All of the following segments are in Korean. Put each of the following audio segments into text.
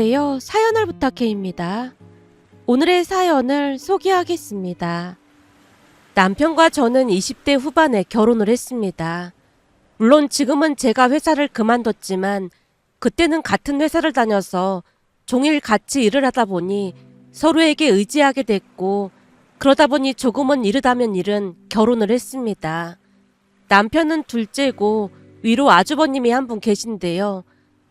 안녕하세요. 사연을 부탁해입니다. 오늘의 사연을 소개하겠습니다. 남편과 저는 20대 후반에 결혼을 했습니다. 물론 지금은 제가 회사를 그만뒀지만 그때는 같은 회사를 다녀서 종일 같이 일을 하다 보니 서로에게 의지하게 됐고, 그러다 보니 조금은 이르다면 일은 결혼을 했습니다. 남편은 둘째고 위로 아주버님이 한 분 계신데요.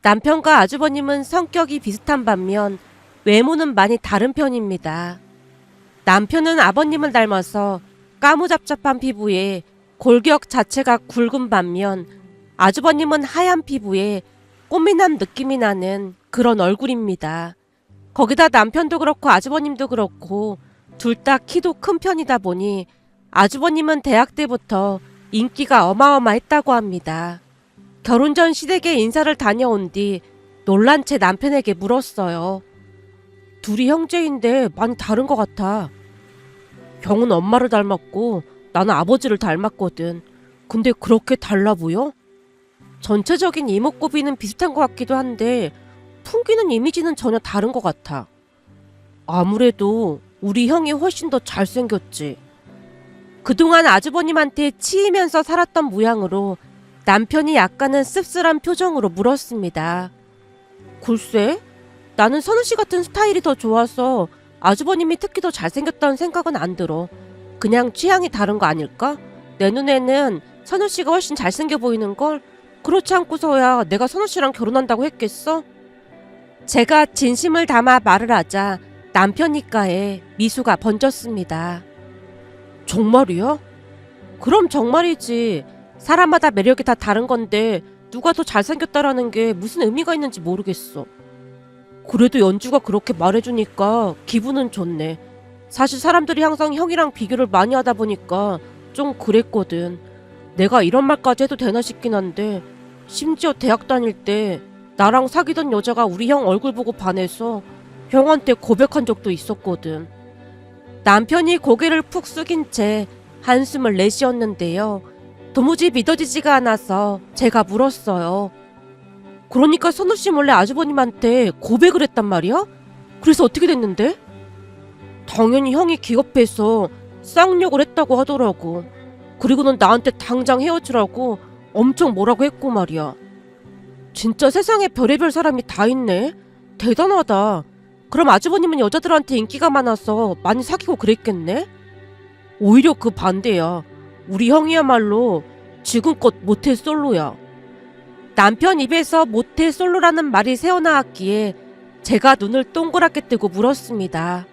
남편과 아주버님은 성격이 비슷한 반면 외모는 많이 다른 편입니다. 남편은 아버님을 닮아서 까무잡잡한 피부에 골격 자체가 굵은 반면 아주버님은 하얀 피부에 꽃미남 느낌이 나는 그런 얼굴입니다. 거기다 남편도 그렇고 아주버님도 그렇고 둘 다 키도 큰 편이다 보니 아주버님은 대학 때부터 인기가 어마어마했다고 합니다. 결혼 전 시댁에 인사를 다녀온 뒤 놀란 채 남편에게 물었어요. 둘이 형제인데 많이 다른 것 같아. 형은 엄마를 닮았고 나는 아버지를 닮았거든. 근데 그렇게 달라 보여? 전체적인 이목구비는 비슷한 것 같기도 한데 풍기는 이미지는 전혀 다른 것 같아. 아무래도 우리 형이 훨씬 더 잘생겼지. 그동안 아주버님한테 치이면서 살았던 모양으로 남편이 약간은 씁쓸한 표정으로 물었습니다. 글쎄, 나는 선우씨 같은 스타일이 더 좋아서 아주버님이 특히 더 잘생겼다는 생각은 안 들어. 그냥 취향이 다른 거 아닐까? 내 눈에는 선우씨가 훨씬 잘생겨 보이는걸? 그렇지 않고서야 내가 선우씨랑 결혼한다고 했겠어? 제가 진심을 담아 말을 하자 남편 입가에 미소가 번졌습니다. 정말이야? 그럼 정말이지. 사람마다 매력이 다 다른 건데 누가 더 잘생겼다라는 게 무슨 의미가 있는지 모르겠어. 그래도 연주가 그렇게 말해주니까 기분은 좋네. 사실 사람들이 항상 형이랑 비교를 많이 하다 보니까 좀 그랬거든. 내가 이런 말까지 해도 되나 싶긴 한데 심지어 대학 다닐 때 나랑 사귀던 여자가 우리 형 얼굴 보고 반해서 형한테 고백한 적도 있었거든. 남편이 고개를 푹 숙인 채 한숨을 내쉬었는데요. 도무지 믿어지지가 않아서 제가 물었어요. 그러니까 선우씨 몰래 아주버님한테 고백을 했단 말이야? 그래서 어떻게 됐는데? 당연히 형이 기겁해서 쌍욕을 했다고 하더라고. 그리고는 나한테 당장 헤어지라고 엄청 뭐라고 했고 말이야. 진짜 세상에 별의별 사람이 다 있네. 대단하다. 그럼 아주버님은 여자들한테 인기가 많아서 많이 사귀고 그랬겠네? 오히려 그 반대야. 우리 형이야말로 지금껏 모태솔로야. 남편 입에서 모태솔로라는 말이 새어나왔기에 제가 눈을 동그랗게 뜨고 물었습니다.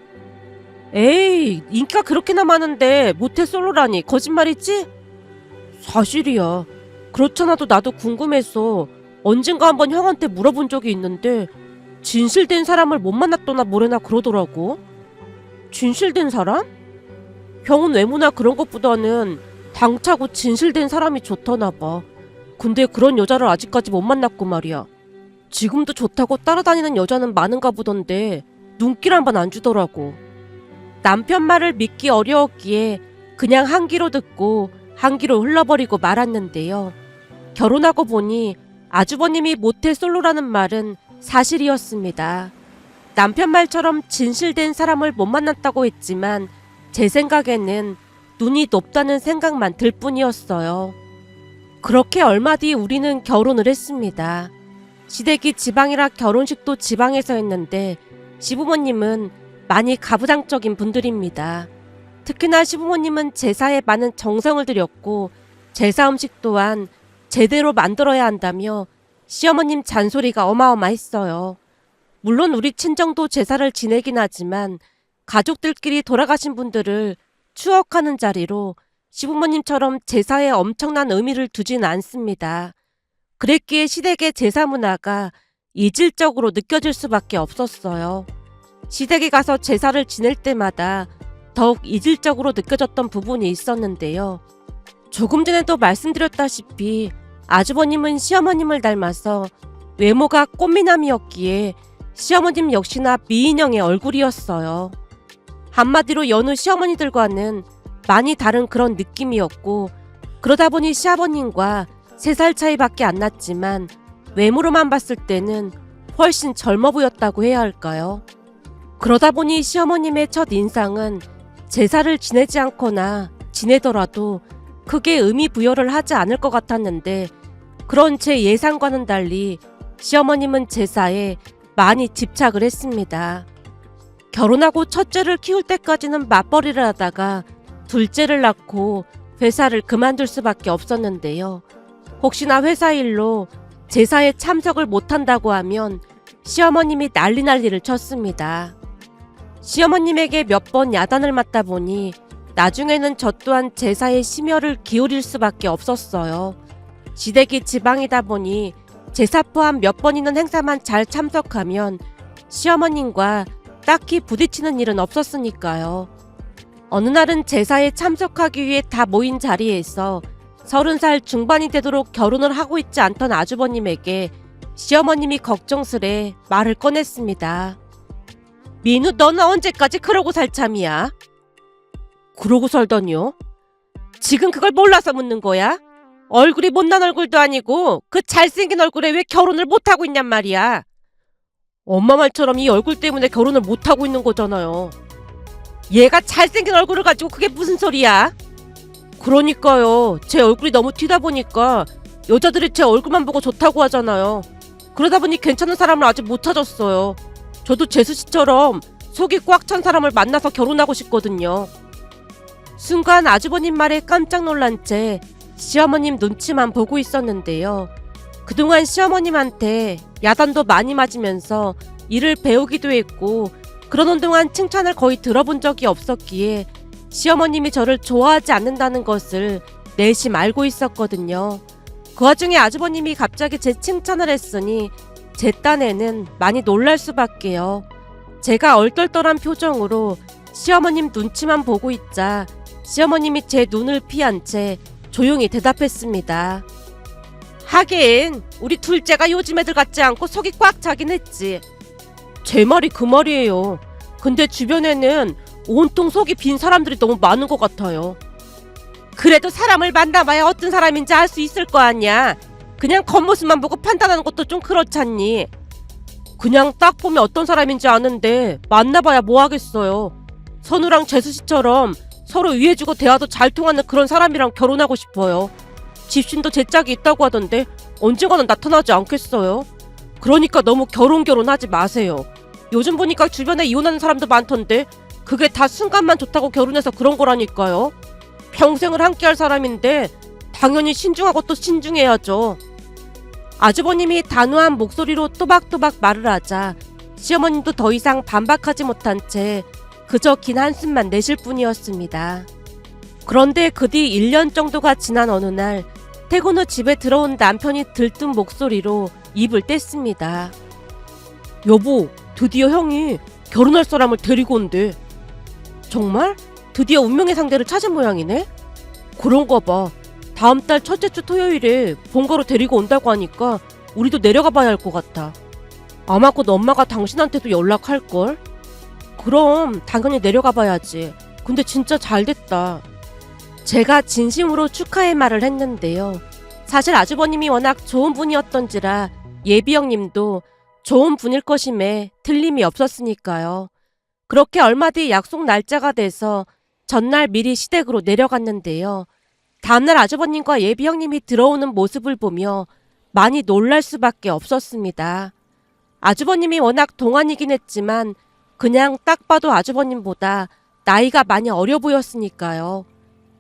에이, 인기가 그렇게나 많은데 모태솔로라니 거짓말이지? 사실이야. 그렇잖아도 나도 궁금해서 언젠가 한번 형한테 물어본 적이 있는데 진실된 사람을 못 만났거나 뭐래나 그러더라고. 진실된 사람? 형은 외모나 그런 것보다는 당차고 진실된 사람이 좋더나 봐. 근데 그런 여자를 아직까지 못 만났고 말이야. 지금도 좋다고 따라다니는 여자는 많은가 보던데 눈길 한 번 안 주더라고. 남편 말을 믿기 어려웠기에 그냥 한 귀로 듣고 한 귀로 흘러버리고 말았는데요. 결혼하고 보니 아주버님이 모태솔로라는 말은 사실이었습니다. 남편 말처럼 진실된 사람을 못 만났다고 했지만 제 생각에는 눈이 높다는 생각만 들 뿐이었어요. 그렇게 얼마 뒤 우리는 결혼을 했습니다. 시댁이 지방이라 결혼식도 지방에서 했는데 시부모님은 많이 가부장적인 분들입니다. 특히나 시부모님은 제사에 많은 정성을 들였고 제사 음식 또한 제대로 만들어야 한다며 시어머님 잔소리가 어마어마했어요. 물론 우리 친정도 제사를 지내긴 하지만 가족들끼리 돌아가신 분들을 추억하는 자리로 시부모님처럼 제사에 엄청난 의미를 두진 않습니다. 그랬기에 시댁의 제사 문화가 이질적으로 느껴질 수밖에 없었어요. 시댁에 가서 제사를 지낼 때마다 더욱 이질적으로 느껴졌던 부분이 있었는데요. 조금 전에도 말씀드렸다시피 아주버님은 시어머님을 닮아서 외모가 꽃미남이었기에 시어머님 역시나 미인형의 얼굴이었어요. 한마디로 여느 시어머니들과는 많이 다른 그런 느낌이었고, 그러다 보니 시아버님과 3살 차이밖에 안 났지만 외모로만 봤을 때는 훨씬 젊어 보였다고 해야 할까요? 그러다 보니 시어머님의 첫 인상은 제사를 지내지 않거나 지내더라도 크게 의미 부여를 하지 않을 것 같았는데, 그런 제 예상과는 달리 시어머님은 제사에 많이 집착을 했습니다. 결혼하고 첫째를 키울 때까지는 맞벌이를 하다가 둘째를 낳고 회사를 그만둘 수밖에 없었는데요. 혹시나 회사 일로 제사에 참석을 못한다고 하면 시어머님이 난리를 쳤습니다. 시어머님에게 몇 번 야단을 맞다 보니 나중에는 저 또한 제사에 심혈을 기울일 수밖에 없었어요. 시댁이 지방이다 보니 제사 포함 몇 번 있는 행사만 잘 참석하면 시어머님과 딱히 부딪히는 일은 없었으니까요. 어느 날은 제사에 참석하기 위해 다 모인 자리에서 30살 중반이 되도록 결혼을 하고 있지 않던 아주버님에게 시어머님이 걱정스레 말을 꺼냈습니다. 민우, 너는 언제까지 그러고 살 참이야? 그러고 살다니요? 지금 그걸 몰라서 묻는 거야? 얼굴이 못난 얼굴도 아니고 그 잘생긴 얼굴에 왜 결혼을 못하고 있냔 말이야. 엄마 말처럼 이 얼굴 때문에 결혼을 못하고 있는 거잖아요. 얘가 잘생긴 얼굴을 가지고 그게 무슨 소리야? 그러니까요. 제 얼굴이 너무 튀다 보니까 여자들이 제 얼굴만 보고 좋다고 하잖아요. 그러다 보니 괜찮은 사람을 아직 못 찾았어요. 저도 재수씨처럼 속이 꽉 찬 사람을 만나서 결혼하고 싶거든요. 순간 아주버님 말에 깜짝 놀란 채 시어머님 눈치만 보고 있었는데요. 그동안 시어머님한테 야단도 많이 맞으면서 일을 배우기도 했고, 그러는 동안 칭찬을 거의 들어본 적이 없었기에 시어머님이 저를 좋아하지 않는다는 것을 내심 알고 있었거든요. 그 와중에 아주버님이 갑자기 제 칭찬을 했으니 제 딴에는 많이 놀랄 수밖에요. 제가 얼떨떨한 표정으로 시어머님 눈치만 보고 있자 시어머님이 제 눈을 피한 채 조용히 대답했습니다. 하긴 우리 둘째가 요즘 애들 같지 않고 속이 꽉 차긴 했지. 제 말이 그 말이에요. 근데 주변에는 온통 속이 빈 사람들이 너무 많은 것 같아요. 그래도 사람을 만나봐야 어떤 사람인지 알 수 있을 거 아니야. 그냥 겉모습만 보고 판단하는 것도 좀 그렇잖니. 그냥 딱 보면 어떤 사람인지 아는데 만나봐야 뭐 하겠어요. 선우랑 재수씨처럼 서로 위해주고 대화도 잘 통하는 그런 사람이랑 결혼하고 싶어요. 집신도 제 짝이 있다고 하던데 언젠가는 나타나지 않겠어요? 그러니까 너무 결혼하지 마세요. 요즘 보니까 주변에 이혼하는 사람도 많던데 그게 다 순간만 좋다고 결혼해서 그런 거라니까요. 평생을 함께할 사람인데 당연히 신중하고 또 신중해야죠. 아주버님이 단호한 목소리로 또박또박 말을 하자 시어머님도 더 이상 반박하지 못한 채 그저 긴 한숨만 내쉴 뿐이었습니다. 그런데 그 뒤 1년 정도가 지난 어느 날 퇴근 후 집에 들어온 남편이 들뜬 목소리로 입을 뗐습니다. 여보, 드디어 형이 결혼할 사람을 데리고 온대. 정말? 드디어 운명의 상대를 찾은 모양이네? 그런가 봐. 다음 달 첫째 주 토요일에 본가로 데리고 온다고 하니까 우리도 내려가 봐야 할 것 같아. 아마 곧 엄마가 당신한테도 연락할걸? 그럼 당연히 내려가 봐야지. 근데 진짜 잘 됐다. 제가 진심으로 축하의 말을 했는데요. 사실 아주버님이 워낙 좋은 분이었던지라 예비 형님도 좋은 분일 것임에 틀림이 없었으니까요. 그렇게 얼마 뒤 약속 날짜가 돼서 전날 미리 시댁으로 내려갔는데요. 다음날 아주버님과 예비 형님이 들어오는 모습을 보며 많이 놀랄 수밖에 없었습니다. 아주버님이 워낙 동안이긴 했지만 그냥 딱 봐도 아주버님보다 나이가 많이 어려 보였으니까요.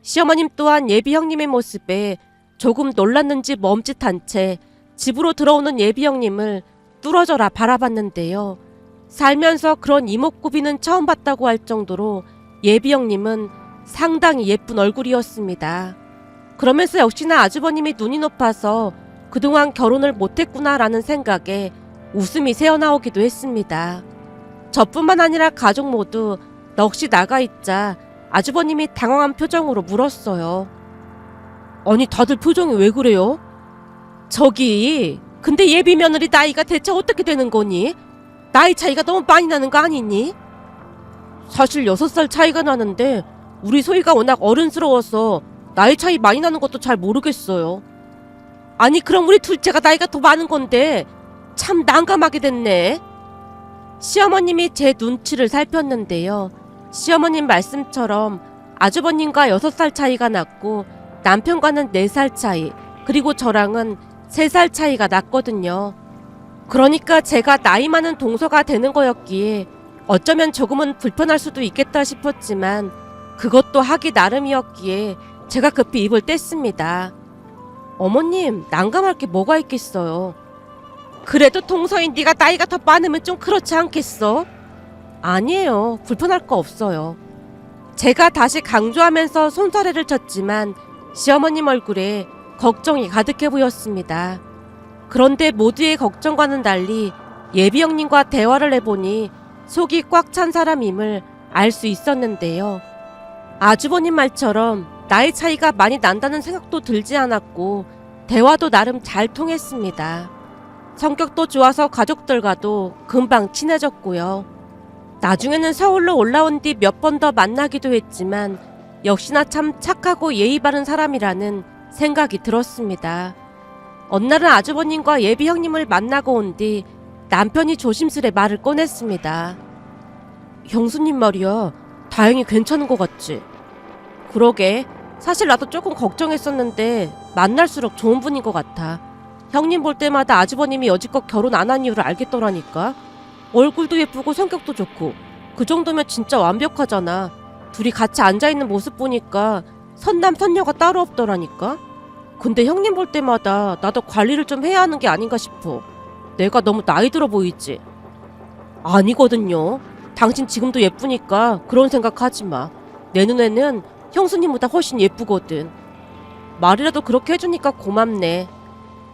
시어머님 또한 예비 형님의 모습에 조금 놀랐는지 멈칫한 채 집으로 들어오는 예비 형님을 뚫어져라 바라봤는데요. 살면서 그런 이목구비는 처음 봤다고 할 정도로 예비 형님은 상당히 예쁜 얼굴이었습니다. 그러면서 역시나 아주버님이 눈이 높아서 그동안 결혼을 못했구나라는 생각에 웃음이 새어나오기도 했습니다. 저뿐만 아니라 가족 모두 넋이 나가 있자 아주버님이 당황한 표정으로 물었어요. 아니 다들 표정이 왜 그래요? 저기 근데 예비 며느리 나이가 대체 어떻게 되는 거니? 나이 차이가 너무 많이 나는 거 아니니? 사실 6살 차이가 나는데 우리 소희가 워낙 어른스러워서 나이 차이 많이 나는 것도 잘 모르겠어요. 아니 그럼 우리 둘째가 나이가 더 많은 건데 참 난감하게 됐네. 시어머님이 제 눈치를 살폈는데요. 시어머님 말씀처럼 아주버님과 6살 차이가 났고 남편과는 4살 차이, 그리고 저랑은 3살 차이가 났거든요. 그러니까 제가 나이 많은 동서가 되는 거였기에 어쩌면 조금은 불편할 수도 있겠다 싶었지만 그것도 하기 나름이었기에 제가 급히 입을 뗐습니다. 어머님, 난감할 게 뭐가 있겠어요. 그래도 동서인 네가 나이가 더 많으면 좀 그렇지 않겠어? 아니에요. 불편할 거 없어요. 제가 다시 강조하면서 손사래를 쳤지만 시어머님 얼굴에 걱정이 가득해 보였습니다. 그런데 모두의 걱정과는 달리 예비 형님과 대화를 해보니 속이 꽉 찬 사람임을 알 수 있었는데요. 아주버님 말처럼 나이 차이가 많이 난다는 생각도 들지 않았고 대화도 나름 잘 통했습니다. 성격도 좋아서 가족들과도 금방 친해졌고요. 나중에는 서울로 올라온 뒤 몇 번 더 만나기도 했지만 역시나 참 착하고 예의 바른 사람이라는 생각이 들었습니다. 어느 날은 아주버님과 예비 형님을 만나고 온 뒤 남편이 조심스레 말을 꺼냈습니다. 형수님 말이야, 다행히 괜찮은 것 같지? 그러게, 사실 나도 조금 걱정했었는데 만날수록 좋은 분인 것 같아. 형님 볼 때마다 아주버님이 여지껏 결혼 안 한 이유를 알겠더라니까. 얼굴도 예쁘고 성격도 좋고 그 정도면 진짜 완벽하잖아. 둘이 같이 앉아있는 모습 보니까 선남 선녀가 따로 없더라니까. 근데 형님 볼 때마다 나도 관리를 좀 해야 하는 게 아닌가 싶어. 내가 너무 나이 들어 보이지? 아니거든요. 당신 지금도 예쁘니까 그런 생각하지 마. 내 눈에는 형수님보다 훨씬 예쁘거든. 말이라도 그렇게 해주니까 고맙네.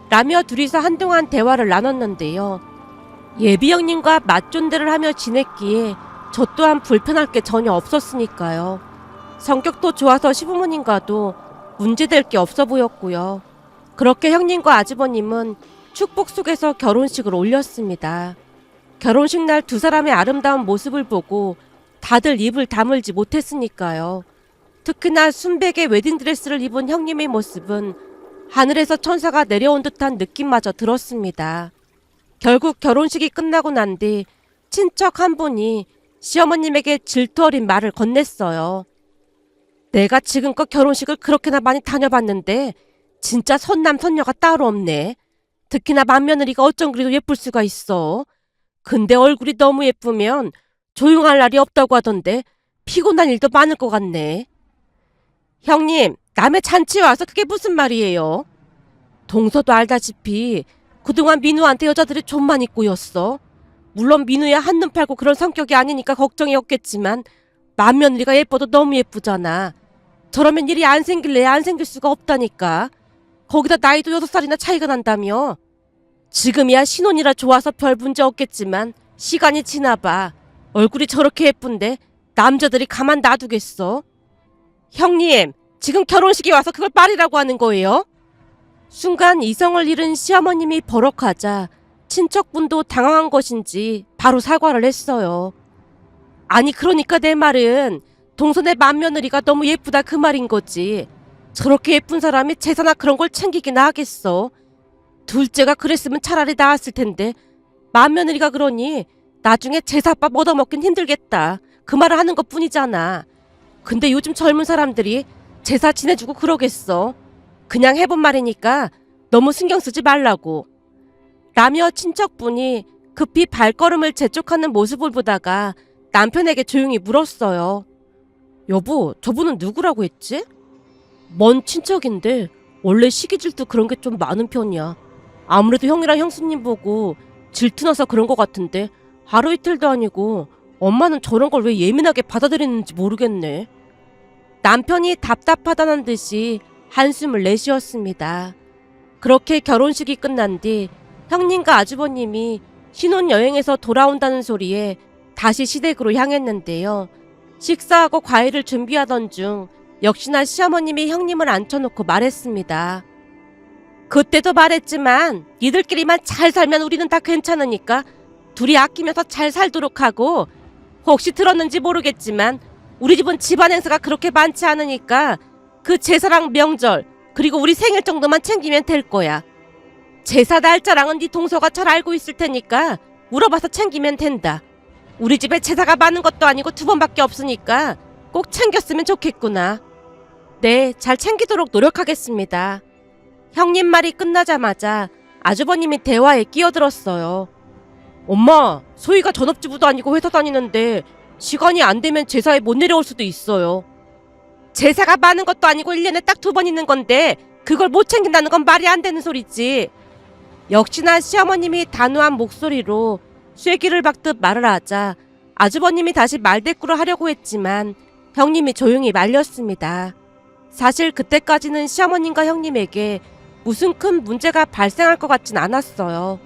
라며 둘이서 한동안 대화를 나눴는데요. 예비 형님과 맞존대를 하며 지냈기에 저 또한 불편할 게 전혀 없었으니까요. 성격도 좋아서 시부모님과도 문제될 게 없어 보였고요. 그렇게 형님과 아주버님은 축복 속에서 결혼식을 올렸습니다. 결혼식 날 두 사람의 아름다운 모습을 보고 다들 입을 다물지 못했으니까요. 특히나 순백의 웨딩드레스를 입은 형님의 모습은 하늘에서 천사가 내려온 듯한 느낌마저 들었습니다. 결국 결혼식이 끝나고 난 뒤 친척 한 분이 시어머님에게 질투 어린 말을 건넸어요. 내가 지금껏 결혼식을 그렇게나 많이 다녀봤는데 진짜 선남 선녀가 따로 없네. 특히나 맏며느리가 어쩜 그리도 예쁠 수가 있어. 근데 얼굴이 너무 예쁘면 조용할 날이 없다고 하던데 피곤한 일도 많을 것 같네. 형님, 남의 잔치에 와서 그게 무슨 말이에요? 동서도 알다시피 그동안 민우한테 여자들이 좀 많이 꼬였어. 물론 민우야 한눈 팔고 그런 성격이 아니니까 걱정이 없겠지만 맏며느리가 예뻐도 너무 예쁘잖아. 저러면 일이 안 생길래 안 생길 수가 없다니까. 거기다 나이도 6살이나 차이가 난다며. 지금이야 신혼이라 좋아서 별 문제 없겠지만 시간이 지나봐. 얼굴이 저렇게 예쁜데 남자들이 가만 놔두겠어? 형님, 지금 결혼식에 와서 그걸 말이라고 하는 거예요? 순간 이성을 잃은 시어머님이 버럭하자 친척분도 당황한 것인지 바로 사과를 했어요. 아니 그러니까 내 말은 동선의 맏며느리가 너무 예쁘다 그 말인 거지. 저렇게 예쁜 사람이 제사나 그런 걸 챙기기나 하겠어. 둘째가 그랬으면 차라리 나았을 텐데 맏며느리가 그러니 나중에 제사밥 얻어먹긴 힘들겠다. 그 말을 하는 것뿐이잖아. 근데 요즘 젊은 사람들이 제사 지내주고 그러겠어. 그냥 해본 말이니까 너무 신경 쓰지 말라고. 라며 친척분이 급히 발걸음을 재촉하는 모습을 보다가 남편에게 조용히 물었어요. 여보, 저분은 누구라고 했지? 먼 친척인데 원래 시기 질투 그런 게 좀 많은 편이야. 아무래도 형이랑 형수님 보고 질투나서 그런 것 같은데 하루 이틀도 아니고 엄마는 저런 걸 왜 예민하게 받아들이는지 모르겠네. 남편이 답답하다는 듯이 한숨을 내쉬었습니다. 그렇게 결혼식이 끝난 뒤 형님과 아주버님이 신혼여행에서 돌아온다는 소리에 다시 시댁으로 향했는데요. 식사하고 과일을 준비하던 중 역시나 시어머님이 형님을 앉혀놓고 말했습니다. 그때도 말했지만 니들끼리만 잘 살면 우리는 다 괜찮으니까 둘이 아끼면서 잘 살도록 하고, 혹시 들었는지 모르겠지만 우리 집은 집안 행사가 그렇게 많지 않으니까 그 제사랑 명절 그리고 우리 생일 정도만 챙기면 될 거야. 제사 날짜랑은 네 동서가 잘 알고 있을 테니까 물어봐서 챙기면 된다. 우리 집에 제사가 많은 것도 아니고 2번밖에 없으니까 꼭 챙겼으면 좋겠구나. 네, 잘 챙기도록 노력하겠습니다. 형님 말이 끝나자마자 아주버님이 대화에 끼어들었어요. 엄마, 소희가 전업주부도 아니고 회사 다니는데 시간이 안 되면 제사에 못 내려올 수도 있어요. 제사가 많은 것도 아니고 1년에 딱 2번 있는 건데 그걸 못 챙긴다는 건 말이 안 되는 소리지. 역시나 시어머님이 단호한 목소리로 쐐기를 박듯 말을 하자 아주버님이 다시 말대꾸를 하려고 했지만 형님이 조용히 말렸습니다. 사실 그때까지는 시어머님과 형님에게 무슨 큰 문제가 발생할 것 같진 않았어요.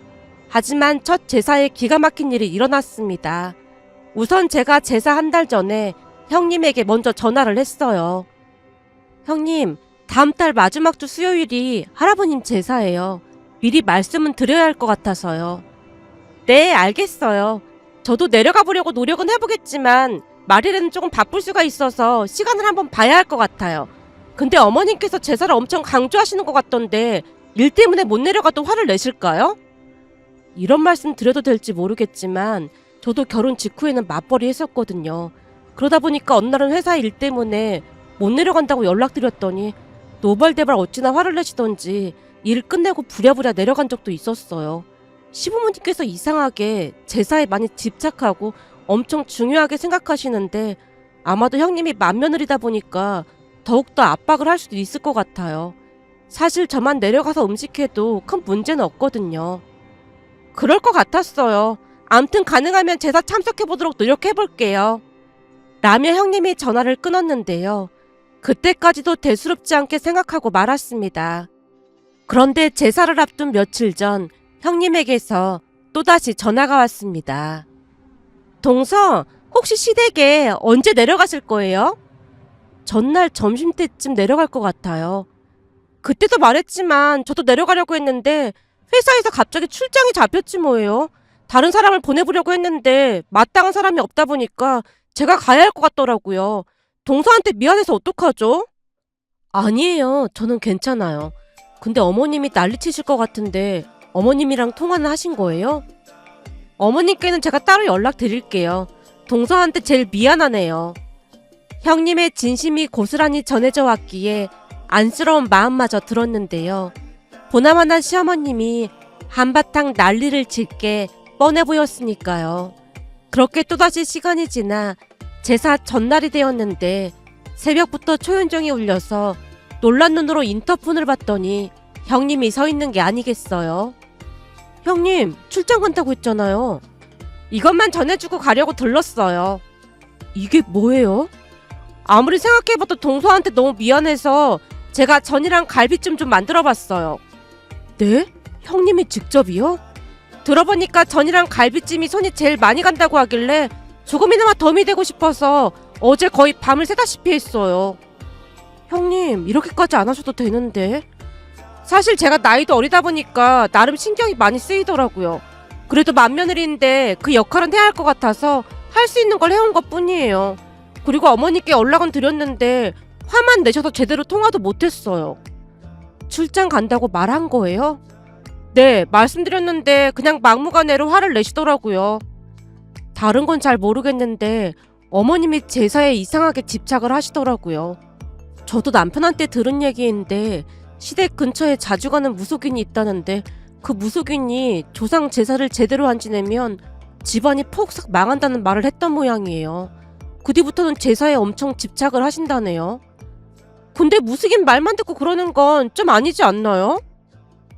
하지만 첫 제사에 기가 막힌 일이 일어났습니다. 우선 제가 제사 1달 전에 형님에게 먼저 전화를 했어요. 형님, 다음 달 마지막 주 수요일이 할아버님 제사예요. 미리 말씀은 드려야 할 것 같아서요. 네, 알겠어요. 저도 내려가 보려고 노력은 해보겠지만 말일에는 조금 바쁠 수가 있어서 시간을 한번 봐야 할 것 같아요. 근데 어머님께서 제사를 엄청 강조하시는 것 같던데 일 때문에 못 내려가도 화를 내실까요? 이런 말씀 드려도 될지 모르겠지만 저도 결혼 직후에는 맞벌이 했었거든요. 그러다 보니까 어느 날은 회사 일 때문에 못 내려간다고 연락드렸더니 노발대발 어찌나 화를 내시던지 일 끝내고 부랴부랴 내려간 적도 있었어요. 시부모님께서 이상하게 제사에 많이 집착하고 엄청 중요하게 생각하시는데 아마도 형님이 맏며느리다 보니까 더욱더 압박을 할 수도 있을 것 같아요. 사실 저만 내려가서 음식해도 큰 문제는 없거든요. 그럴 것 같았어요. 암튼 가능하면 제사 참석해보도록 노력해볼게요. 라며 형님이 전화를 끊었는데요. 그때까지도 대수롭지 않게 생각하고 말았습니다. 그런데 제사를 앞둔 며칠 전 형님에게서 또다시 전화가 왔습니다. 동서, 혹시 시댁에 언제 내려가실 거예요? 전날 점심때쯤 내려갈 것 같아요. 그때도 말했지만 저도 내려가려고 했는데 회사에서 갑자기 출장이 잡혔지 뭐예요. 다른 사람을 보내보려고 했는데 마땅한 사람이 없다 보니까 제가 가야 할 것 같더라고요. 동서한테 미안해서 어떡하죠? 아니에요. 저는 괜찮아요. 근데 어머님이 난리치실 것 같은데 어머님이랑 통화는 하신 거예요? 어머님께는 제가 따로 연락드릴게요. 동서한테 제일 미안하네요. 형님의 진심이 고스란히 전해져 왔기에 안쓰러운 마음마저 들었는데요. 보나마나 시어머님이 한바탕 난리를 칠게 뻔해 보였으니까요. 그렇게 또다시 시간이 지나 제사 전날이 되었는데 새벽부터 초연정이 울려서 놀란 눈으로 인터폰을 봤더니 형님이 서 있는 게 아니겠어요. 형님, 출장 간다고 했잖아요. 이것만 전해주고 가려고 들렀어요. 이게 뭐예요? 아무리 생각해봐도 동서한테 너무 미안해서 제가 전이랑 갈비찜 좀 만들어봤어요. 네? 형님이 직접이요? 들어보니까 전이랑 갈비찜이 손이 제일 많이 간다고 하길래 조금이나마 덤이 되고 싶어서 어제 거의 밤을 새다시피 했어요. 형님, 이렇게까지 안 하셔도 되는데. 사실 제가 나이도 어리다 보니까 나름 신경이 많이 쓰이더라고요. 그래도 맏며느리인데 그 역할은 해야 할 것 같아서 할 수 있는 걸 해온 것 뿐이에요. 그리고 어머니께 연락은 드렸는데 화만 내셔서 제대로 통화도 못했어요. 출장 간다고 말한 거예요? 네, 말씀드렸는데 그냥 막무가내로 화를 내시더라고요. 다른 건 잘 모르겠는데 어머님이 제사에 이상하게 집착을 하시더라고요. 저도 남편한테 들은 얘기인데 시댁 근처에 자주 가는 무속인이 있다는데 그 무속인이 조상 제사를 제대로 안 지내면 집안이 폭삭 망한다는 말을 했던 모양이에요. 그 뒤부터는 제사에 엄청 집착을 하신다네요. 근데 무속인 말만 듣고 그러는 건 좀 아니지 않나요?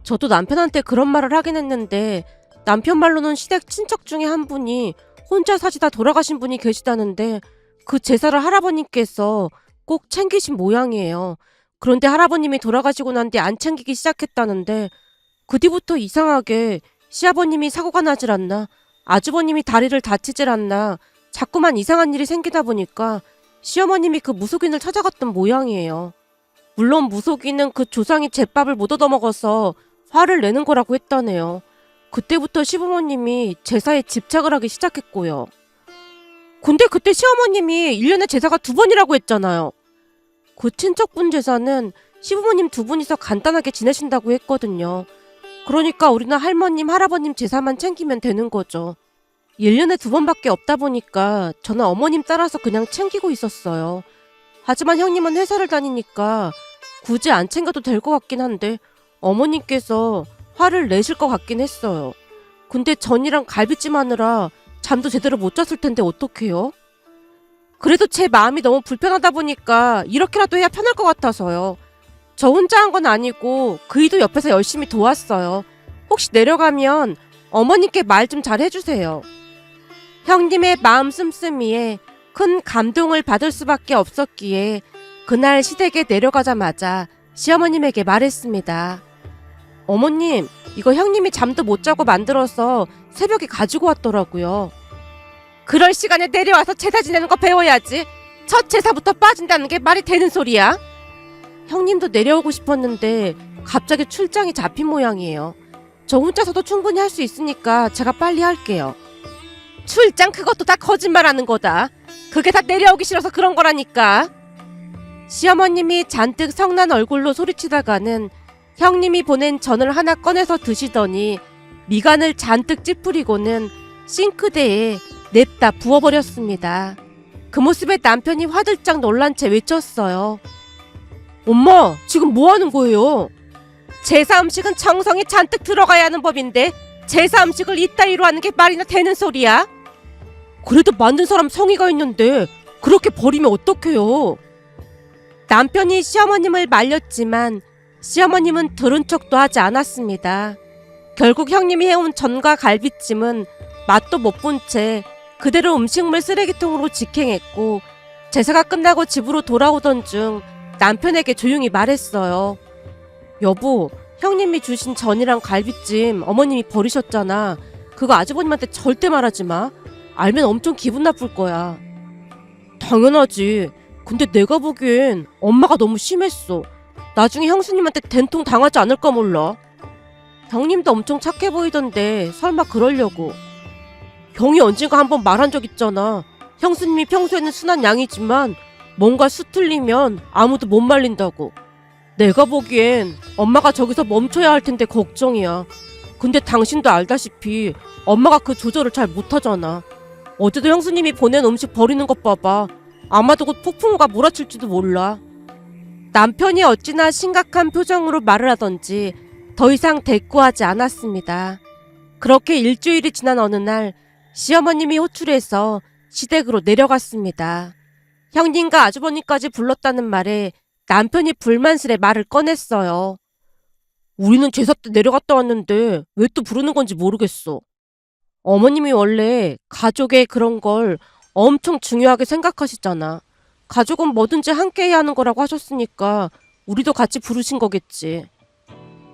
저도 남편한테 그런 말을 하긴 했는데 남편 말로는 시댁 친척 중에 한 분이 혼자 사시다 돌아가신 분이 계시다는데 그 제사를 할아버님께서 꼭 챙기신 모양이에요. 그런데 할아버님이 돌아가시고 난 뒤 안 챙기기 시작했다는데 그 뒤부터 이상하게 시아버님이 사고가 나질 않나 아주버님이 다리를 다치질 않나 자꾸만 이상한 일이 생기다 보니까 시어머님이 그 무속인을 찾아갔던 모양이에요. 물론 무속인은 그 조상이 제밥을 못 얻어먹어서 화를 내는 거라고 했다네요. 그때부터 시부모님이 제사에 집착을 하기 시작했고요. 근데 그때 시어머님이 1년에 제사가 2번이라고 했잖아요. 그 친척분 제사는 시부모님 2분이서 간단하게 지내신다고 했거든요. 그러니까 우리는 할머님, 할아버님 제사만 챙기면 되는 거죠. 1년에 2번밖에 없다 보니까 저는 어머님 따라서 그냥 챙기고 있었어요. 하지만 형님은 회사를 다니니까 굳이 안 챙겨도 될 것 같긴 한데 어머님께서 화를 내실 것 같긴 했어요. 근데 전이랑 갈비찜 하느라 잠도 제대로 못 잤을 텐데 어떡해요? 그래도 제 마음이 너무 불편하다 보니까 이렇게라도 해야 편할 것 같아서요. 저 혼자 한 건 아니고 그이도 옆에서 열심히 도왔어요. 혹시 내려가면 어머님께 말 좀 잘 해주세요. 형님의 마음 씀씀이에 큰 감동을 받을 수밖에 없었기에 그날 시댁에 내려가자마자 시어머님에게 말했습니다. 어머님, 이거 형님이 잠도 못 자고 만들어서 새벽에 가지고 왔더라고요. 그럴 시간에 내려와서 제사 지내는 거 배워야지. 첫 제사부터 빠진다는 게 말이 되는 소리야? 형님도 내려오고 싶었는데 갑자기 출장이 잡힌 모양이에요. 저 혼자서도 충분히 할 수 있으니까 제가 빨리 할게요. 출장 그것도 다 거짓말하는 거다. 그게 다 내려오기 싫어서 그런 거라니까. 시어머님이 잔뜩 성난 얼굴로 소리치다가는 형님이 보낸 전을 하나 꺼내서 드시더니 미간을 잔뜩 찌푸리고는 싱크대에 냅다 부어버렸습니다. 그 모습에 남편이 화들짝 놀란 채 외쳤어요. 엄마, 지금 뭐 하는 거예요? 제사 음식은 정성이 잔뜩 들어가야 하는 법인데 제사 음식을 이따위로 하는 게 말이나 되는 소리야? 그래도 만든 사람 성의가 있는데 그렇게 버리면 어떡해요? 남편이 시어머님을 말렸지만 시어머님은 들은 척도 하지 않았습니다. 결국 형님이 해온 전과 갈비찜은 맛도 못 본 채 그대로 음식물 쓰레기통으로 직행했고 제사가 끝나고 집으로 돌아오던 중 남편에게 조용히 말했어요. 여보, 형님이 주신 전이랑 갈비찜 어머님이 버리셨잖아. 그거 아주버님한테 절대 말하지 마. 알면 엄청 기분 나쁠 거야. 당연하지. 근데 내가 보기엔 엄마가 너무 심했어. 나중에 형수님한테 된통 당하지 않을까 몰라. 형님도 엄청 착해 보이던데 설마 그러려고. 형이 언젠가 한번 말한 적 있잖아. 형수님이 평소에는 순한 양이지만 뭔가 수틀리면 아무도 못 말린다고. 내가 보기엔 엄마가 저기서 멈춰야 할 텐데 걱정이야. 근데 당신도 알다시피 엄마가 그 조절을 잘 못하잖아. 어제도 형수님이 보낸 음식 버리는 것 봐봐. 아마도 곧 폭풍우가 몰아칠지도 몰라. 남편이 어찌나 심각한 표정으로 말을 하던지 더 이상 대꾸하지 않았습니다. 그렇게 일주일이 지난 어느 날 시어머님이 호출해서 시댁으로 내려갔습니다. 형님과 아주버님까지 불렀다는 말에 남편이 불만스레 말을 꺼냈어요. 우리는 제사 때 내려갔다 왔는데 왜 또 부르는 건지 모르겠어. 어머님이 원래 가족의 그런 걸 엄청 중요하게 생각하시잖아. 가족은 뭐든지 함께 해야 하는 거라고 하셨으니까 우리도 같이 부르신 거겠지.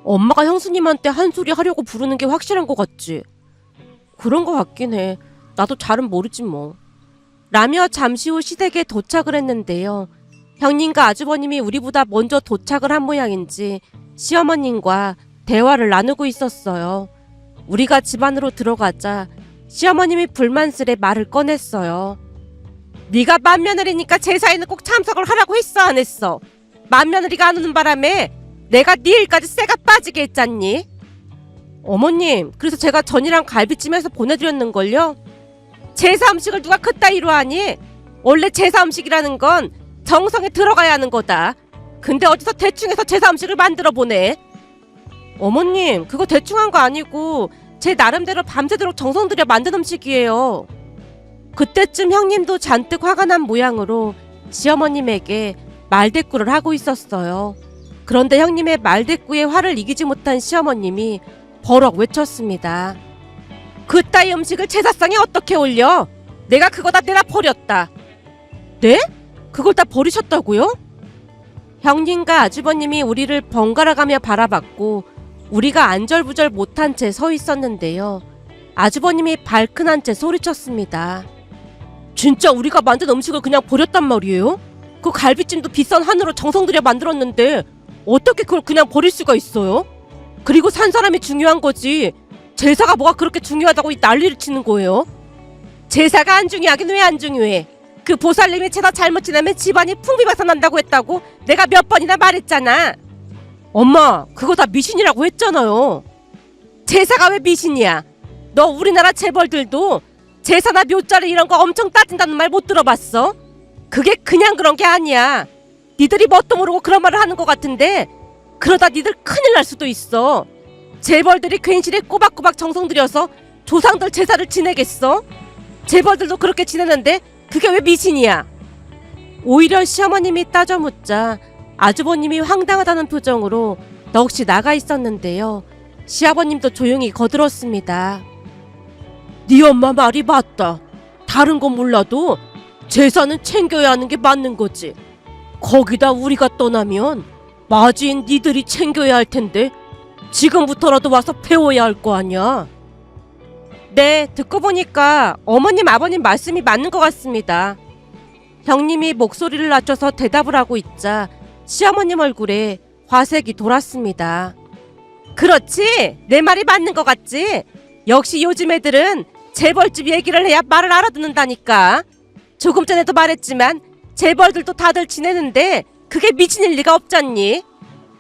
엄마가 형수님한테 한 소리 하려고 부르는 게 확실한 것 같지? 그런 것 같긴 해. 나도 잘은 모르지 뭐. 라며 잠시 후 시댁에 도착을 했는데요. 형님과 아주버님이 우리보다 먼저 도착을 한 모양인지 시어머님과 대화를 나누고 있었어요. 우리가 집 안으로 들어가자 시어머님이 불만스레 말을 꺼냈어요. 네가 맏며느리니까 제사에는 꼭 참석을 하라고 했어 안 했어? 맏며느리가 안 오는 바람에 내가 네 일까지 쇠가 빠지게 했잖니? 어머님, 그래서 제가 전이랑 갈비찜 해서 보내드렸는걸요? 제사 음식을 누가 그따위로 하니? 원래 제사 음식이라는 건 정성이 들어가야 하는 거다. 근데 어디서 대충 해서 제사 음식을 만들어 보내? 어머님, 그거 대충 한 거 아니고 제 나름대로 밤새도록 정성 들여 만든 음식이에요. 그때쯤 형님도 잔뜩 화가 난 모양으로 시어머님에게 말대꾸를 하고 있었어요. 그런데 형님의 말대꾸에 화를 이기지 못한 시어머님이 버럭 외쳤습니다. 그따위 음식을 제사상에 어떻게 올려? 내가 그거 다 내다 버렸다. 네? 그걸 다 버리셨다고요? 형님과 아주버님이 우리를 번갈아가며 바라봤고 우리가 안절부절 못한 채 서 있었는데요. 아주버님이 발큰한 채 소리쳤습니다. 진짜 우리가 만든 음식을 그냥 버렸단 말이에요? 그 갈비찜도 비싼 한우로 정성 들여 만들었는데 어떻게 그걸 그냥 버릴 수가 있어요? 그리고 산 사람이 중요한 거지 제사가 뭐가 그렇게 중요하다고 이 난리를 치는 거예요? 제사가 안 중요하긴 왜 안 중요해? 그 보살님이 제사 잘못 지내면 집안이 풍비박산난다고 했다고 내가 몇 번이나 말했잖아. 엄마, 그거 다 미신이라고 했잖아요. 제사가 왜 미신이야? 너 우리나라 재벌들도 제사나 묘자리 이런 거 엄청 따진다는 말 못 들어봤어? 그게 그냥 그런 게 아니야. 니들이 뭣도 모르고 그런 말을 하는 것 같은데 그러다 니들 큰일 날 수도 있어. 재벌들이 괜시리 꼬박꼬박 정성 들여서 조상들 제사를 지내겠어? 재벌들도 그렇게 지내는데 그게 왜 미신이야? 오히려 시어머님이 따져 묻자 아주버님이 황당하다는 표정으로 넋이 나가 있었는데요. 시아버님도 조용히 거들었습니다. 네 엄마 말이 맞다. 다른 건 몰라도 제사는 챙겨야 하는 게 맞는 거지. 거기다 우리가 떠나면 마주인 니들이 챙겨야 할 텐데 지금부터라도 와서 배워야 할 거 아니야. 네, 듣고 보니까 어머님 아버님 말씀이 맞는 것 같습니다. 형님이 목소리를 낮춰서 대답을 하고 있자 시어머님 얼굴에 화색이 돌았습니다. 그렇지, 내 말이 맞는 것 같지? 역시 요즘 애들은 재벌집 얘기를 해야 말을 알아듣는다니까. 조금 전에도 말했지만 재벌들도 다들 지내는데 그게 미친일 리가 없잖니.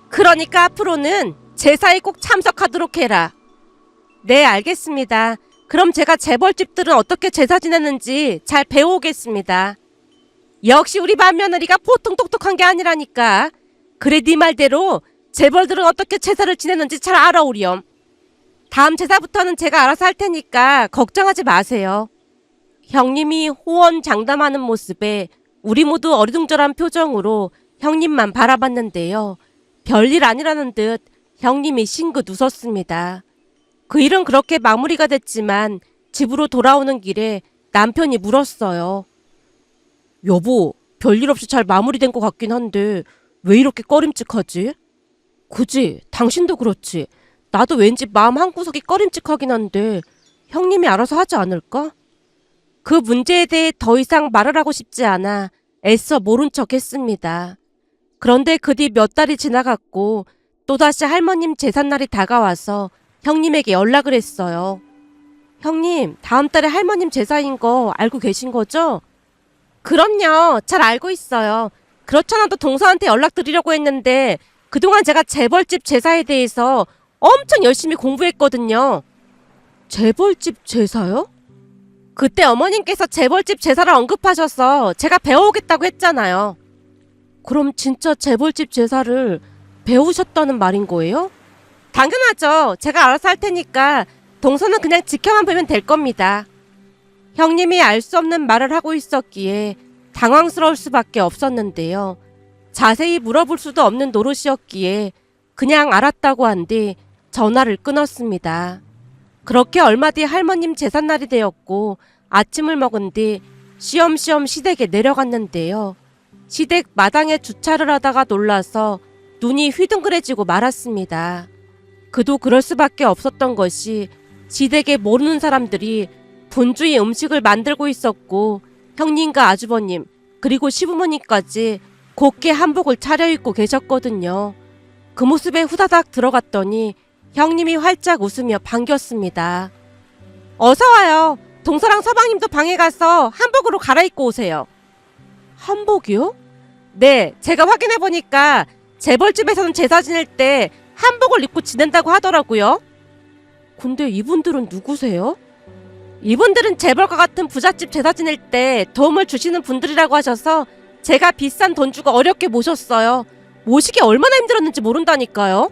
그러니까 앞으로는 제사에 꼭 참석하도록 해라. 네, 알겠습니다. 그럼 제가 재벌집들은 어떻게 제사 지내는지 잘 배워오겠습니다. 역시 우리 맏며느리가 보통 똑똑한 게 아니라니까. 그래, 네 말대로 재벌들은 어떻게 제사를 지내는지 잘 알아오렴. 다음 제사부터는 제가 알아서 할 테니까 걱정하지 마세요. 형님이 호언장담하는 모습에 우리 모두 어리둥절한 표정으로 형님만 바라봤는데요. 별일 아니라는 듯 형님이 싱긋 웃었습니다. 그 일은 그렇게 마무리가 됐지만 집으로 돌아오는 길에 남편이 물었어요. 여보, 별일 없이 잘 마무리된 것 같긴 한데 왜 이렇게 꺼림칙하지? 그지? 당신도 그렇지. 나도 왠지 마음 한구석이 꺼림칙하긴 한데 형님이 알아서 하지 않을까? 그 문제에 대해 더 이상 말을 하고 싶지 않아 애써 모른 척 했습니다. 그런데 그 뒤 몇 달이 지나갔고 또다시 할머님 제삿날이 다가와서 형님에게 연락을 했어요. 형님, 다음 달에 할머님 제사인 거 알고 계신 거죠? 그럼요. 잘 알고 있어요. 그렇잖아도 동서한테 연락드리려고 했는데 그동안 제가 재벌집 제사에 대해서 엄청 열심히 공부했거든요. 재벌집 제사요? 그때 어머님께서 재벌집 제사를 언급하셔서 제가 배워오겠다고 했잖아요. 그럼 진짜 재벌집 제사를 배우셨다는 말인 거예요? 당연하죠. 제가 알아서 할 테니까 동서는 그냥 지켜만 보면 될 겁니다. 형님이 알 수 없는 말을 하고 있었기에 당황스러울 수밖에 없었는데요. 자세히 물어볼 수도 없는 노릇이었기에 그냥 알았다고 한 뒤 전화를 끊었습니다. 그렇게 얼마 뒤 할머님 제삿날이 되었고 아침을 먹은 뒤 쉬엄쉬엄 시댁에 내려갔는데요. 시댁 마당에 주차를 하다가 놀라서 눈이 휘둥그레지고 말았습니다. 그도 그럴 수밖에 없었던 것이 시댁에 모르는 사람들이 분주히 음식을 만들고 있었고 형님과 아주버님 그리고 시부모님까지 곱게 한복을 차려입고 계셨거든요. 그 모습에 후다닥 들어갔더니 형님이 활짝 웃으며 반겼습니다. 어서 와요. 동서랑 서방님도 방에 가서 한복으로 갈아입고 오세요. 한복이요? 네, 제가 확인해보니까 재벌집에서는 제사 지낼 때 한복을 입고 지낸다고 하더라고요. 근데 이분들은 누구세요? 이분들은 재벌과 같은 부잣집 제사 지낼 때 도움을 주시는 분들이라고 하셔서 제가 비싼 돈 주고 어렵게 모셨어요. 모시기 얼마나 힘들었는지 모른다니까요.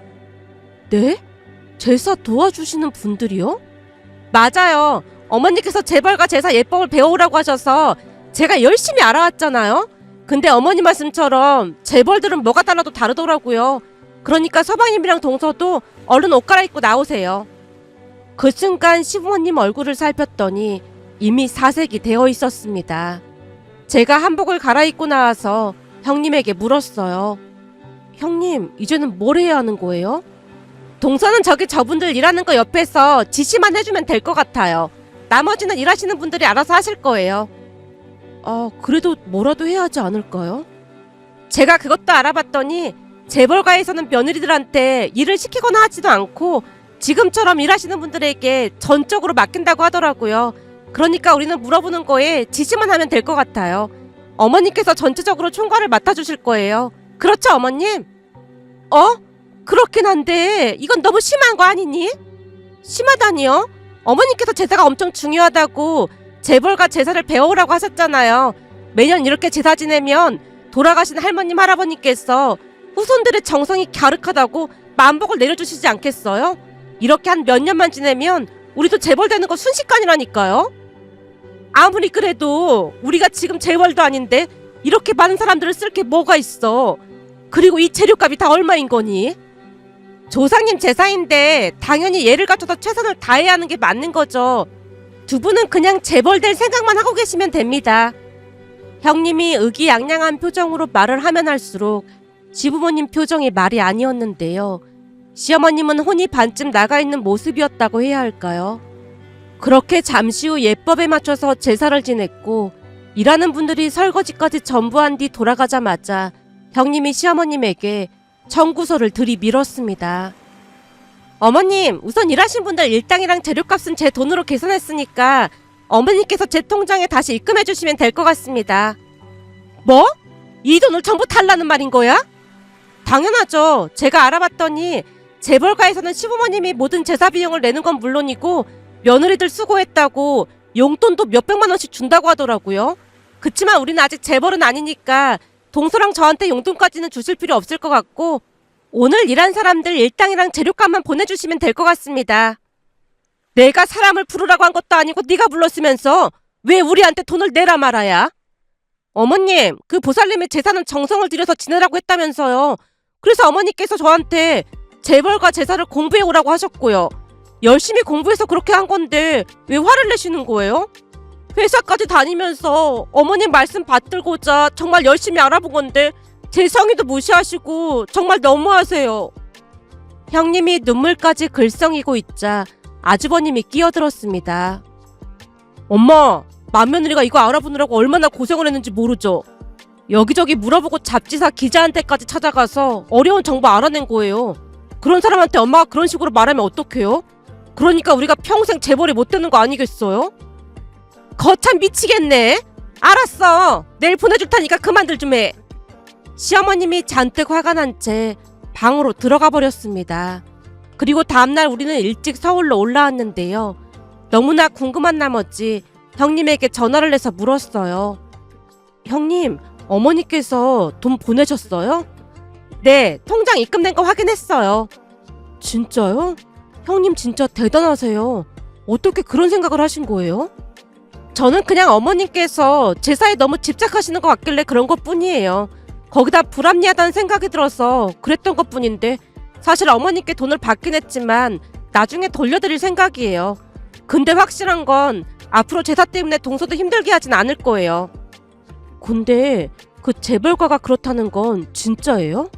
네? 제사 도와주시는 분들이요? 맞아요. 어머니께서 재벌과 제사 예법을 배워오라고 하셔서 제가 열심히 알아왔잖아요. 근데 어머니 말씀처럼 재벌들은 뭐가 달라도 다르더라고요. 그러니까 서방님이랑 동서도 얼른 옷 갈아입고 나오세요. 그 순간 시부모님 얼굴을 살폈더니 이미 사색이 되어 있었습니다. 제가 한복을 갈아입고 나와서 형님에게 물었어요. 형님, 이제는 뭘 해야 하는 거예요? 동서는 저기 저분들 일하는 거 옆에서 지시만 해주면 될 것 같아요. 나머지는 일하시는 분들이 알아서 하실 거예요. 그래도 뭐라도 해야 하지 않을까요? 제가 그것도 알아봤더니 재벌가에서는 며느리들한테 일을 시키거나 하지도 않고 지금처럼 일하시는 분들에게 전적으로 맡긴다고 하더라고요. 그러니까 우리는 물어보는 거에 지시만 하면 될 것 같아요. 어머님께서 전체적으로 총괄을 맡아주실 거예요. 그렇죠, 어머님? 그렇긴 한데 이건 너무 심한 거 아니니? 심하다니요? 어머니께서 제사가 엄청 중요하다고 재벌과 제사를 배워오라고 하셨잖아요. 매년 이렇게 제사 지내면 돌아가신 할머님 할아버님께서 후손들의 정성이 갸륵하다고 만복을 내려주시지 않겠어요? 이렇게 한 몇 년만 지내면 우리도 재벌 되는 거 순식간이라니까요. 아무리 그래도 우리가 지금 재벌도 아닌데 이렇게 많은 사람들을 쓸 게 뭐가 있어. 그리고 이 재료값이 다 얼마인 거니? 조상님 제사인데 당연히 예를 갖춰서 최선을 다해야 하는 게 맞는 거죠. 두 분은 그냥 재벌될 생각만 하고 계시면 됩니다. 형님이 의기양양한 표정으로 말을 하면 할수록 시부모님 표정이 말이 아니었는데요. 시어머님은 혼이 반쯤 나가 있는 모습이었다고 해야 할까요? 그렇게 잠시 후 예법에 맞춰서 제사를 지냈고 일하는 분들이 설거지까지 전부 한 뒤 돌아가자마자 형님이 시어머님에게 청구서를 들이밀었습니다. 어머님, 우선 일하신 분들 일당이랑 재료값은 제 돈으로 계산했으니까 어머니께서 제 통장에 다시 입금해 주시면 될 것 같습니다. 뭐? 이 돈을 전부 달라는 말인 거야? 당연하죠. 제가 알아봤더니 재벌가에서는 시부모님이 모든 제사 비용을 내는 건 물론이고 며느리들 수고했다고 용돈도 몇백만 원씩 준다고 하더라고요. 그치만 우리는 아직 재벌은 아니니까 동서랑 저한테 용돈까지는 주실 필요 없을 것 같고 오늘 일한 사람들 일당이랑 재료값만 보내주시면 될 것 같습니다. 내가 사람을 부르라고 한 것도 아니고 네가 불렀으면서 왜 우리한테 돈을 내라 말아야? 어머님, 그 보살님의 제사는 정성을 들여서 지내라고 했다면서요. 그래서 어머니께서 저한테 재벌과 제사를 공부해 오라고 하셨고요. 열심히 공부해서 그렇게 한 건데 왜 화를 내시는 거예요? 회사까지 다니면서 어머님 말씀 받들고자 정말 열심히 알아본 건데 제 성의도 무시하시고 정말 너무하세요. 형님이 눈물까지 글썽이고 있자 아주버님이 끼어들었습니다. 엄마, 맏며느리가 이거 알아보느라고 얼마나 고생을 했는지 모르죠? 여기저기 물어보고 잡지사 기자한테까지 찾아가서 어려운 정보 알아낸 거예요. 그런 사람한테 엄마가 그런 식으로 말하면 어떡해요? 그러니까 우리가 평생 재벌이 못 되는 거 아니겠어요? 거참 미치겠네. 알았어. 내일 보내줄 테니까 그만들 좀 해. 시어머님이 잔뜩 화가 난 채 방으로 들어가 버렸습니다. 그리고 다음날 우리는 일찍 서울로 올라왔는데요. 너무나 궁금한 나머지 형님에게 전화를 해서 물었어요. 형님, 어머니께서 돈 보내셨어요? 네, 통장 입금된 거 확인했어요. 진짜요? 형님 진짜 대단하세요. 어떻게 그런 생각을 하신 거예요? 저는 그냥 어머님께서 제사에 너무 집착하시는 것 같길래 그런 것 뿐이에요. 거기다 불합리하다는 생각이 들어서 그랬던 것 뿐인데 사실 어머님께 돈을 받긴 했지만 나중에 돌려드릴 생각이에요. 근데 확실한 건 앞으로 제사 때문에 동서도 힘들게 하진 않을 거예요. 근데 그 재벌가가 그렇다는 건 진짜예요?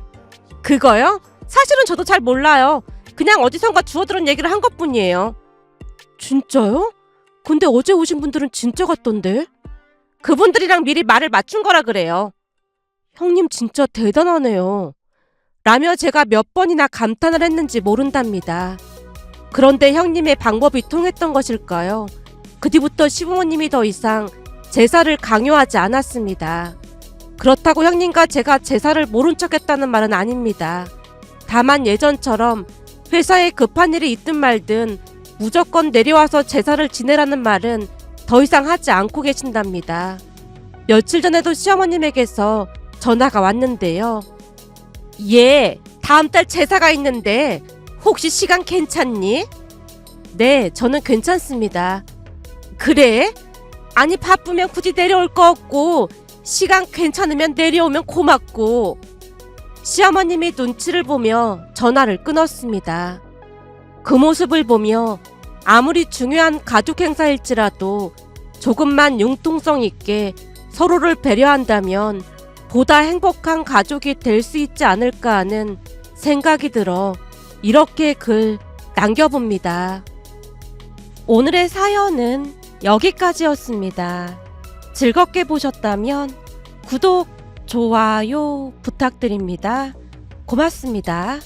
그거요? 사실은 저도 잘 몰라요. 그냥 어디선가 주워들은 얘기를 한 것뿐이에요. 진짜요? 근데 어제 오신 분들은 진짜 같던데? 그분들이랑 미리 말을 맞춘 거라 그래요. 형님 진짜 대단하네요. 라며 제가 몇 번이나 감탄을 했는지 모른답니다. 그런데 형님의 방법이 통했던 것일까요? 그 뒤부터 시부모님이 더 이상 제사를 강요하지 않았습니다. 그렇다고 형님과 제가 제사를 모른 척했다는 말은 아닙니다. 다만 예전처럼 회사에 급한 일이 있든 말든 무조건 내려와서 제사를 지내라는 말은 더 이상 하지 않고 계신답니다. 며칠 전에도 시어머님에게서 전화가 왔는데요. 예, 다음 달 제사가 있는데 혹시 시간 괜찮니? 네, 저는 괜찮습니다. 그래? 아니 바쁘면 굳이 내려올 거 없고 시간 괜찮으면 내려오면 고맙고. 시어머님이 눈치를 보며 전화를 끊었습니다. 그 모습을 보며 아무리 중요한 가족 행사일지라도 조금만 융통성 있게 서로를 배려한다면 보다 행복한 가족이 될 수 있지 않을까 하는 생각이 들어 이렇게 글 남겨봅니다. 오늘의 사연은 여기까지였습니다. 즐겁게 보셨다면 구독, 좋아요 부탁드립니다. 고맙습니다.